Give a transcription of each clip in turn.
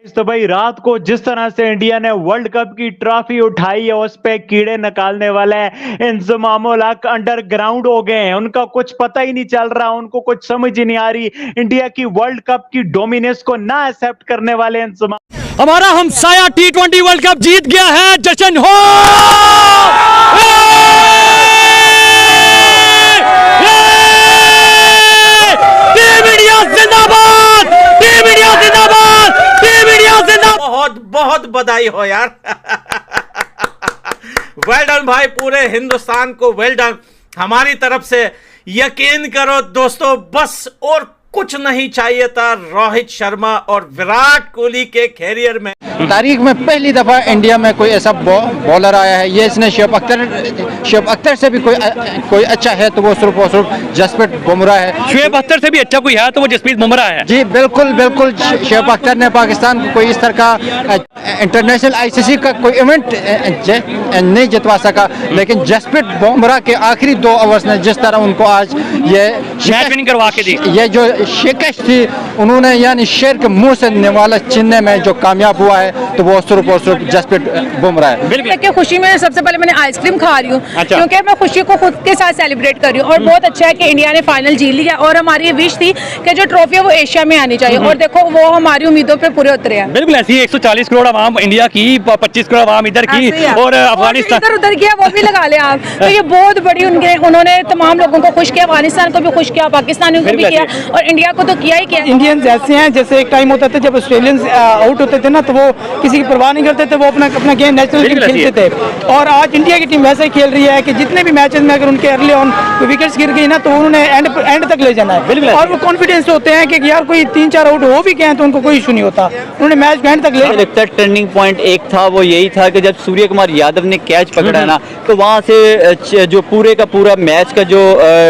तो भाई रात को जिस तरह से इंडिया ने वर्ल्ड कप की ट्रॉफी उठाई है उस पे कीड़े निकालने वाले इंजमाम उल हक अंडरग्राउंड हो गए हैं। उनका कुछ पता ही नहीं चल रहा, उनको कुछ समझ ही नहीं आ रही। इंडिया की वर्ल्ड कप की डोमिनेंस को ना एक्सेप्ट करने वाले इंजमाम। हमारा हमसाया T20 वर्ल्ड कप जीत गया है, जश्न हो। टीम इंडिया जिंदाबाद, टीम इंडिया जिंदाबाद, टीम इंडिया जिंदाबाद। बहुत बहुत बधाई हो यार। वेल डन भाई, पूरे हिंदुस्तान को वेल डन हमारी तरफ से। यकीन करो दोस्तों, बस और कुछ नहीं चाहिए था रोहित शर्मा और विराट कोहली के कैरियर में। तारीख में पहली दफा इंडिया में कोई ऐसा बॉलर आया है। ये इसने शुएब अख्तर से भी कोई अच्छा है तो वो सिर्फ और सिर्फ जसप्रीत बुमराह है। शुएब अख्तर से भी अच्छा कोई है तो वो जसप्रीत बुमराह है। जी बिल्कुल बिल्कुल। शुएब अख्तर ने पाकिस्तान को कोई इस तरह का इंटरनेशनल ICC का कोई इवेंट नहीं जितवा सका, लेकिन जसप्रीत बुमराह के आखिरी 2 ओवर्स ने जिस तरह उनको आज ये मैच विनिंग करवा के दी, ये जो शिकस्त थी उन्होंने यानी शेर के मुंह से निवाला छीनने में जो कामयाब हुआ है तो वो सिर्फ और सिर्फ जसप्रीत बुमराह है। बिल्कुल खुशी में सबसे पहले मैंने आइसक्रीम खा रही हूँ। अच्छा। क्योंकि मैं खुशी को खुद के साथ सेलिब्रेट कर रही हूँ और बहुत अच्छा है कि इंडिया ने फाइनल जीत लिया। और हमारी ये विश थी कि जो ट्रॉफी है वो एशिया में आनी चाहिए और देखो वो हमारी उम्मीदों पे पूरे उतरे हैं। बिल्कुल ऐसी 140 करोड़ आवाम इंडिया की, 25 करोड़ आवाम इधर की और अफगानिस्तान इधर उधर किया वो भी लगा ले आप। तो ये बहुत बड़ी उन्होंने तमाम लोगों को खुश किया, अफगानिस्तान को भी खुश किया, पाकिस्तानियों को भी किया और इंडिया को तो किया ही किया। इंडियंस ऐसे हैं जैसे एक टाइम होता था जब ऑस्ट्रेलियंस आउट होते थे ना तो वो किसी की परवाह नहीं करते थे, वो अपना गेम नेशनल गेम खेलते थे। और आज इंडिया की टीम वैसे ही खेल रही है कि जितने भी मैचेस में अगर उनके अर्ली ऑन विकेट्स गिर गई ना तो उन्होंने एंड तक ले जाना है और वो कॉन्फिडेंस होते हैं कि यार कोई 3-4 आउट हो भी गए तो उनको कोई इशू नहीं होता, उन्होंने मैच को एंड तक ले। लगता है टर्निंग पॉइंट एक था वो यही था कि जब सूर्य कुमार यादव ने कैच पकड़ा ना तो वहाँ से जो पूरे का पूरा मैच का जो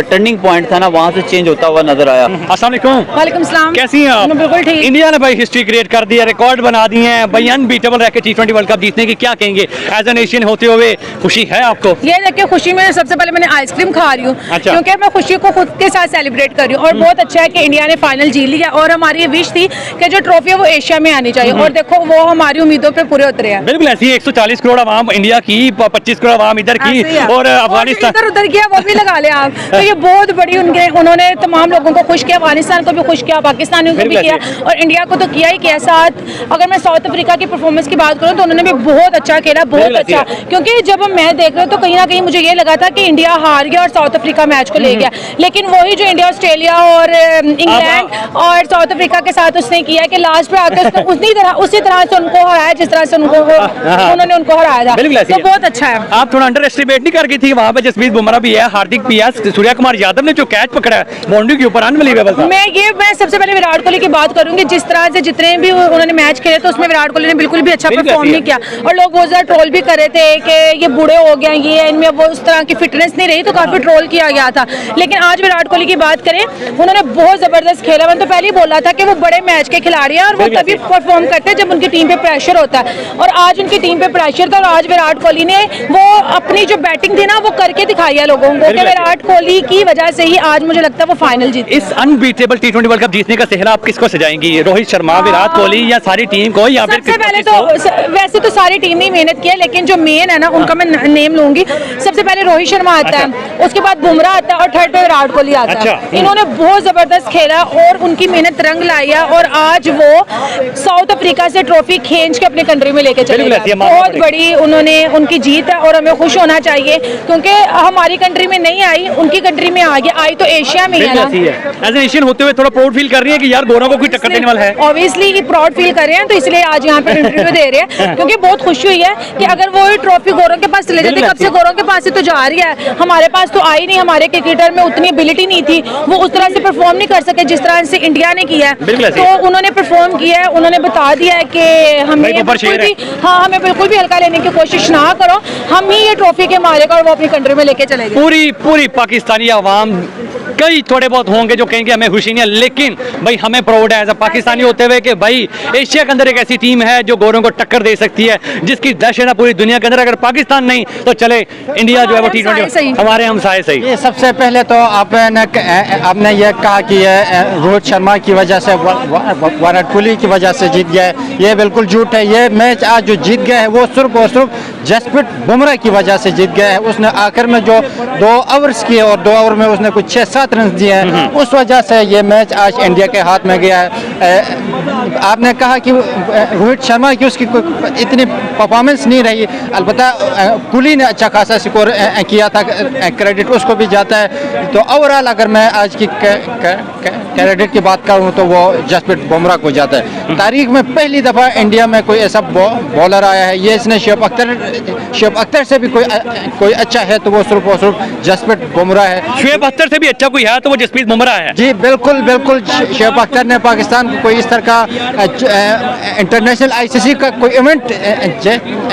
टर्निंग पॉइंट था ना वहाँ से चेंज होता हुआ नजर आया। अस्सलाम वालेकुम। वालेकुम सलाम। कैसी हैं आप? बिल्कुल ठीक। इंडिया ने भाई हिस्ट्री क्रिएट कर दी है, रिकॉर्ड बना दिए हैं भाई, अनबीटेबल रह के T20 वर्ल्ड कप जीतने की क्या कहेंगे? एज एन एशियन होते हुए खुशी है आपको? ये देख के खुशी में सबसे पहले मैंने आइसक्रीम खा रही हूँ। अच्छा। क्योंकि मैं खुशी को खुद के साथ सेलिब्रेट कर रही हूँ और बहुत अच्छा है कि इंडिया ने फाइनल जीत लिया और हमारी ये विश थी कि जो ट्रॉफी है वो एशिया में आनी चाहिए और देखो वो हमारी उम्मीदों पे पूरे उतरे हैं। बिल्कुल ऐसी 140 करोड़ आवाम इंडिया की, 25 करोड़ आवाम इधर की और अफगानिस्तान इधर उधर किया वो भी लगा ले आप। तो ये बहुत बड़ी उन्होंने तमाम लोगों को खुश किया, अफगानिस्तान को भी खुश किया, पाकिस्तानियों को भी किया और इंडिया को तो किया ही किया। साथ अगर मैं साउथ अफ्रीका की परफॉर्मेंस की बात करूँ तो उन्होंने भी बहुत अच्छा खेला, बहुत अच्छा। क्योंकि जब मैं देख रही हूँ तो कहीं ना कहीं मुझे ये लगा था कि इंडिया हार गया और साउथ अफ्रीका मैच को ले गया, लेकिन वही जो इंडिया ऑस्ट्रेलिया और इंग्लैंड और साउथ अफ्रीका के साथ उसने किया कि लास्ट पे आकर उसी तरह से उनको हराया जिस तरह से उन्होंने उनको हराया था। तो बहुत अच्छा है। आप थोड़ा अंडर एस्टिमेट नहीं कर गई थी? वहाँ पे जसप्रीत बुमराह भी है, हार्दिक भी है, सूर्य कुमार यादव ने जो कैच पकड़ा है बाउंड्री के ऊपर, अनबिलीवेबल था। मैं सबसे पहले विराट कोहली की बात करूंगी। जिस तरह से जितने भी उन्होंने मैच खेले तो उसमें विराट कोहली ने बिल्कुल भी अच्छा परफॉर्म नहीं किया और लोग बहुत ज्यादा ट्रोल भी कर रहे थे कि ये बूढ़े हो गए, ये इनमें वो उस तरह की फिटनेस नहीं रही, तो काफी ट्रोल किया गया था। लेकिन आज विराट कोहली की बात करें, उन्होंने बहुत जबरदस्त खेला। मैंने तो पहले ही बोला था कि वो बड़े मैच के खिलाड़ी हैं और वो तभी परफॉर्म करते हैं जब उनकी टीम पे प्रेशर होता है और आज उनकी टीम पे प्रेशर था और आज विराट कोहली ने वो अपनी जो बैटिंग थी ना वो करके दिखाई है लोगों को कि विराट कोहली की वजह से ही आज मुझे लगता है वो फाइनल जीते। इस अनबीटेबल T20 वर्ल्ड कप जीतने का सेहरा आप किसको सजाएंगी? रोहित शर्मा, विराट कोहली या सारी टीम को? या फिर सबसे पहले तो वैसे तो सारी टीम ने मेहनत की है, लेकिन जो मेन है ना उनका मैं नेम लूंगी। सबसे पहले रोहित शर्मा आता है, उसके बाद बुमराह आता है और थर्ड पे विराट कोहली आता है। इन्होंने बहुत जबरदस्त खेला और उनकी मेहनत रंग लाई है और आज वो साउथ अफ्रीका से ट्रॉफी खींच के अपने कंट्री में लेके चले गए। बहुत बड़ी उनकी जीत है और हमें खुश होना चाहिए क्योंकि हमारी कंट्री में नहीं आई, उनकी कंट्री में आ गया, आई तो एशिया में है ना। एज एन एशियन होते हुए थोड़ा प्राउड फील कर रही है कि यार गोरों को कोई टक्कर देने वाला है। ऑब्वियसली प्राउड फील कर रहे हैं तो इसलिए आज यहाँ पे इंटरव्यू दे रहे हैं क्योंकि बहुत खुशी हुई है कि अगर वो ट्रॉफी गोरों के पास चले जाते, कब से गोरों के पास ही तो जा रही है, हमारे पास तो आई नहीं, हमारे क्रिकेटर में उतनी एबिलिटी नहीं थी, वो उस तरह से परफॉर्म नहीं कर सके जिस तरह से इंडिया ने किया है। तो उन्होंने परफॉर्म किया है, उन्होंने बता दिया है कि हमें बिल्कुल भी हल्का लेने की कोशिश ना करो, हम ही ये ट्रॉफी के मारेगा और वो अपनी कंट्री में लेके चलेगा। पूरी पाकिस्तानी आवाम कई थोड़े बहुत होंगे जो कहेंगे हमें खुशी नहीं है, लेकिन भाई हमें प्राउड है एज अ पाकिस्तानी होते हुए कि भाई एशिया के अंदर एक ऐसी टीम है जो गोरों को टक्कर दे सकती है, जिसकी दहशत है पूरी दुनिया के अंदर। अगर पाकिस्तान नहीं तो चले इंडिया जो है वो T20 हमारे हमसाए सही। ये सबसे पहले तो आपने ये कहा कि ये रोहित शर्मा की वजह से विराट कोहली की वजह से जीत गया है, ये बिल्कुल झूठ है। ये मैच आज जो जीत गया है वो सिर्फ और सिर्फ जसप्रीत बुमराह की वजह से जीत गया है। उसने आखिर में जो 2 ओवर्स किए और 2 ओवर में उसने कुछ 6-7 रन दिए हैं, उस वजह से ये मैच आज इंडिया के हाथ में गया है। आपने कहा कि रोहित शर्मा की उसकी इतनी परफॉर्मेंस नहीं रही, अलबत्ता कोहली ने अच्छा खासा स्कोर किया था, क्रेडिट उसको भी जाता है। तो ओवरऑल अगर मैं आज की क्रेडिट की बात करूं तो वो जसप्रीत बुमराह को जाता है। तारीख में पहली दफ़ा इंडिया में कोई ऐसा बॉलर आया है, ये इसने शुएब अख्तर से भी कोई अच्छा है तो वो सिर्फ और सिर्फ जसप्रीत बुमराह है। शुएब अख्तर से भी अच्छा कोई है तो वो जसप्रीत बुमराह है। जी बिल्कुल बिल्कुल, शुएब अख्तर ने पाकिस्तान को कोई इस तरह का इंटरनेशनल ICC का कोई इवेंट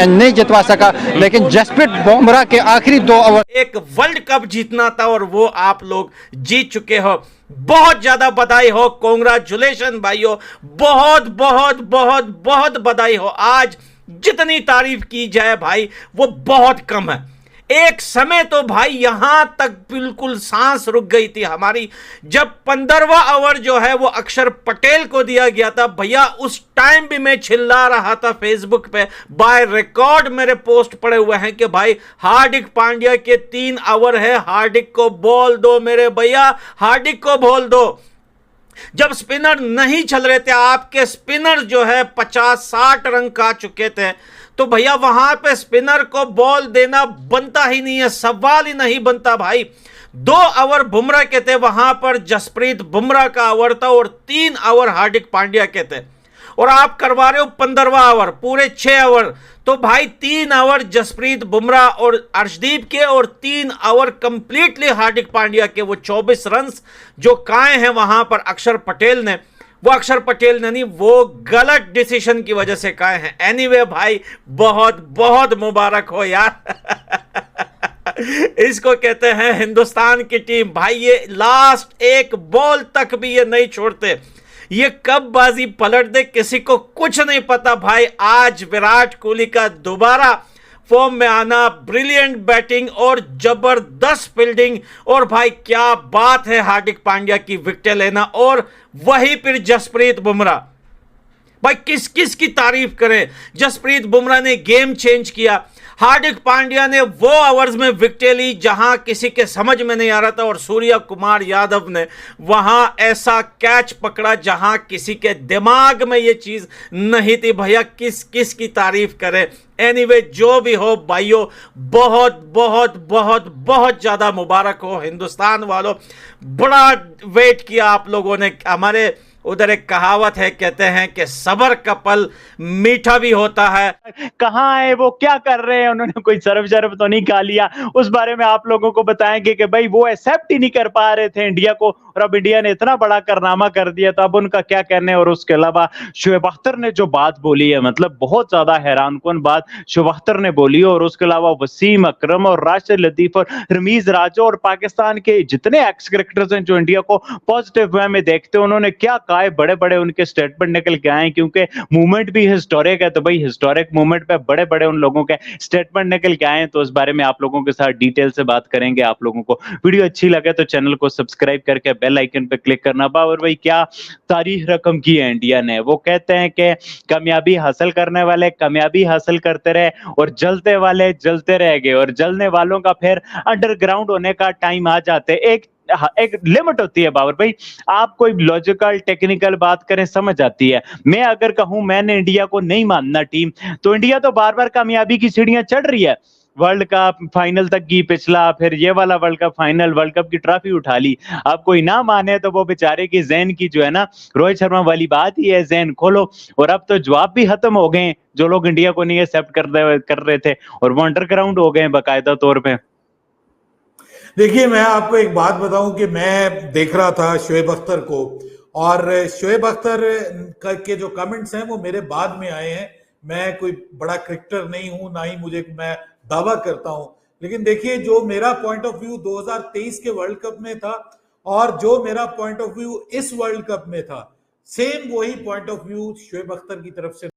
नहीं जितवा सका, लेकिन जसप्रीत बुमराह के आखिरी 2 ओवर एक वर्ल्ड कप जीतना था और वो आप लोग जीत चुके हो। बहुत ज्यादा बधाई हो, कांग्रेचुलेशन भाइयों, बहुत बहुत बहुत बहुत बधाई हो। आज जितनी तारीफ की जाए भाई वो बहुत कम है। एक समय तो भाई यहां तक बिल्कुल सांस रुक गई थी हमारी जब 15वां ओवर जो है वो अक्षर पटेल को दिया गया था। भैया उस टाइम भी मैं चिल्ला रहा था फेसबुक पे, बाय रिकॉर्ड मेरे पोस्ट पड़े हुए हैं कि भाई हार्दिक पांड्या के 3 ओवर है, हार्दिक को बॉल दो मेरे भैया, हार्दिक को बॉल दो। जब स्पिनर नहीं चल रहे थे, आपके स्पिनर जो है 50-60 रन का चुके थे, तो भैया वहां पे स्पिनर को बॉल देना बनता ही नहीं है, सवाल ही नहीं बनता भाई। 2 ओवर बुमराह के थे, वहां पर जसप्रीत बुमराह का ओवर था और 3 ओवर हार्दिक पांड्या के थे, और आप करवा रहे हो 15वां ओवर, पूरे 6 ओवर। तो भाई 3 ओवर जसप्रीत बुमराह और अर्शदीप के और 3 ओवर कंप्लीटली हार्दिक पांड्या के। वो 24 रन जो काए हैं वहां पर अक्षर पटेल ने, वो अक्षर पटेल ने नहीं, वो गलत डिसीजन की वजह से काए हैं। एनीवे भाई बहुत बहुत मुबारक हो यार। इसको कहते हैं हिंदुस्तान की टीम। भाई ये लास्ट एक बॉल तक भी ये नहीं छोड़ते, ये कब बाजी पलट दे किसी को कुछ नहीं पता भाई। आज विराट कोहली का दोबारा फॉर्म में आना, ब्रिलियंट बैटिंग और जबरदस्त फील्डिंग, और भाई क्या बात है हार्दिक पांड्या की विकेट लेना, और वही फिर जसप्रीत बुमराह। भाई किस किस की तारीफ करें। जसप्रीत बुमराह ने गेम चेंज किया, हार्दिक पांड्या ने वो ओवर्स में विकेट ली जहां किसी के समझ में नहीं आ रहा था, और सूर्य कुमार यादव ने वहां ऐसा कैच पकड़ा जहां किसी के दिमाग में ये चीज नहीं थी। भैया किस किस की तारीफ करें। एनीवे जो भी हो भाइयों, बहुत बहुत बहुत बहुत ज्यादा मुबारक हो हिंदुस्तान वालों। बड़ा वेट किया आप लोगों ने। हमारे उधर एक कहावत है, कहते हैं कि सबर का फल मीठा भी होता है। कहाँ है वो, क्या कर रहे हैं, उन्होंने कोई सर्व तो नहीं खा लिया, उस बारे में आप लोगों को बताएंगे कि भाई वो एक्सेप्ट ही नहीं कर पा रहे थे इंडिया को, और अब इंडिया ने इतना बड़ा कारनामा कर दिया, तो अब उनका क्या कहने। और उसके अलावा शुएब अख्तर ने जो बात बोली है, मतलब बहुत ज्यादा हैरानकुन बात शुएब अख्तर ने बोली, और उसके अलावा वसीम अकरम और राशिद लतीफ और रमीज राजा और पाकिस्तान के जितने एक्स क्रिकेटर्स हैं जो इंडिया को पॉजिटिव वे में देखते हैं, उन्होंने क्या कहा है। बड़े बड़े उनके स्टेटमेंट निकल के आए, क्योंकि मूवमेंट भी हिस्टोरिक है, तो भाई हिस्टोरिक मूवमेंट पे बड़े बड़े उन लोगों के स्टेटमेंट निकल के आए, तो उस बारे में आप लोगों के साथ डिटेल से बात करेंगे। आप लोगों को वीडियो अच्छी लगे तो चैनल को सब्सक्राइब करके बेल आइकन पे क्लिक करना। और भाई क्या तारीख रकम की है इंडिया ने। वो कहते हैं कि कामयाबी हासिल करने वाले कामयाबी हासिल करते रहे, और जलते वाले जलते रह गए, और जलने वालों का फिर अंडरग्राउंड होने का टाइम आ जाते। एक लिमिट होती है बाबर भाई, आप कोई लॉजिकल टेक्निकल बात करें समझ आती है। मैं अगर कहूं मैंने इंडिया को नहीं मानना टीम, तो इंडिया तो बार बार कामयाबी की सीढ़ियां चढ़ रही है। वर्ल्ड कप फाइनल तक की पिछला, फिर ये वाला world cup final, world cup की ट्रॉफी उठा ली। आप कोई ना माने तो वो बेचारे की जहन की जो है ना, रोहित शर्मा वाली बात ही है, जहन खोलो। और अब तो जवाब भी खत्म हो गए, जो लोग इंडिया को नहीं एक्सेप्ट कर रहे थे, और वो अंडरग्राउंड हो गए बाकायदा तौर पे। देखिए मैं आपको एक बात बताऊं कि मैं देख रहा था शुएब अख्तर को, और शुएब अख्तर के जो कमेंट्स हैं वो मेरे बाद में आए हैं। मैं कोई बड़ा क्रिकेटर नहीं हूं, ना ही मैं दावा करता हूं, लेकिन देखिए जो मेरा पॉइंट ऑफ व्यू 2023 के वर्ल्ड कप में था, और जो मेरा पॉइंट ऑफ व्यू इस वर्ल्ड कप में था, सेम वही point of view Shoaib Akhtar की तरफ से